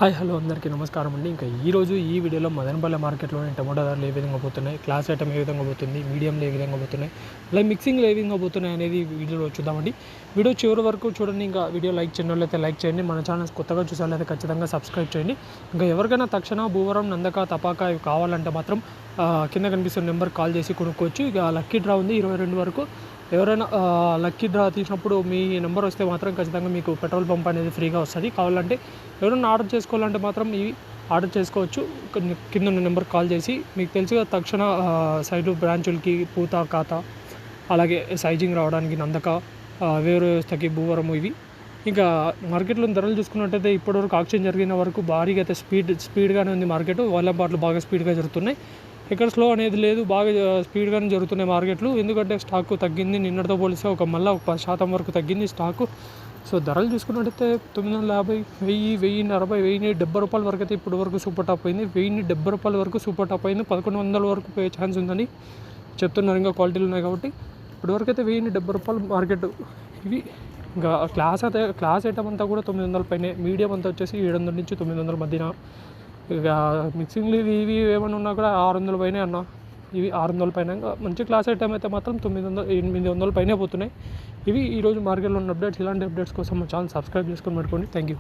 Hi hello అందరికీ నమస్కారం అండి. ఇంకా ఈరోజు ఈ వీడియోలో మదనపల్లె మార్కెట్లోని టమోటా ధరలు ఏ విధంగా పోతున్నాయి, క్లాస్ ఐటమ్ ఏ విధంగా పోతుంది, మీడియంలో ఏ విధంగా పోతున్నాయి, అలాగే మిక్సింగ్లో ఏ విధంగా పోతున్నాయి అనేది వీడియోలో చూద్దామండి. వీడియో చివరి వరకు చూడండి. ఇంకా వీడియో లైక్ చేయని వాళ్ళైతే లైక్ చేయండి, మన ఛానల్స్ కొత్తగా చూసారైతే ఖచ్చితంగా సబ్స్క్రైబ్ చేయండి. ఇంకా ఎవరికైనా తక్షణ భూవరం, నందక, తపాక ఇవి కావాలంటే మాత్రం కింద కనిపిస్తున్న నెంబర్ కాల్ చేసి కొనుక్కోవచ్చు. ఇక లక్కీ డ్రా ఉంది 22 వరకు. ఎవరైనా లక్కీ డ్రా తీసినప్పుడు మీ నెంబర్ వస్తే మాత్రం ఖచ్చితంగా మీకు పెట్రోల్ పంప్ అనేది ఫ్రీగా వస్తుంది. కావాలంటే ఎవరైనా ఆర్డర్ చేసుకోవాలంటే మాత్రం ఇవి ఆర్డర్ చేసుకోవచ్చు. కింద ఉన్న నెంబర్ కాల్ చేసి మీకు తెలుసుగా తక్షణ సైడ్ బ్రాంచులకి పూత, ఖాతా, అలాగే సైజింగ్ రావడానికి నందక, వేరు వ్యవస్థకి భూవరం ఇవి. ఇంకా మార్కెట్లో ధరలు చూసుకున్నట్టయితే ఇప్పటివరకు ఆక్షన్ జరిగిన వరకు భారీగా అయితే స్పీడ్గానే ఉంది మార్కెట్. పాటలు బాగా స్పీడ్గా జరుగుతున్నాయి. ఎక్కడ స్లో అనేది లేదు, బాగా స్పీడ్గానే జరుగుతున్నాయి మార్కెట్లు. ఎందుకంటే స్టాకు తగ్గింది, నిన్నటితో పోలిస్తే మళ్ళీ 10% వరకు తగ్గింది స్టాకు. సో ధరలు చూసుకున్నట్టయితే 950, 1000, 1040, 1070 రూపాయల వరకు అయితే ఇప్పటి వరకు సూపర్ టాప్ అయింది. 1070 రూపాయల వరకు సూపర్ టాప్ అయింది. 1100 వరకు పోయే ఛాన్స్ ఉందని చెప్తున్నారు. ఇంకా క్వాలిటీలు ఉన్నాయి కాబట్టి ఇప్పటివరకు అయితే 1070 రూపాయలు మార్కెట్. ఇవి ఇంకా క్లాస్ ఐటమ్ అంతా కూడా 900 పైనే, మీడియం అంతా వచ్చేసి 700 నుంచి 900 మధ్యన. ఇక మిక్సింగ్లు ఇవి ఏమైనా ఉన్నా కూడా 600 పైనే అన్న. ఇవి 600 పైన. మంచి క్లాస్ ఐటమ్ అయితే మాత్రం 900, 800 పైనే పోతున్నాయి. ఇవి ఈరోజు మార్కెట్లో ఉన్న అప్డేట్స్. ఇలాంటి అప్డేట్స్ కోసం మా ఛానల్ సబ్స్క్రైబ్ చేసుకొని పెట్టుకోండి. Thank you.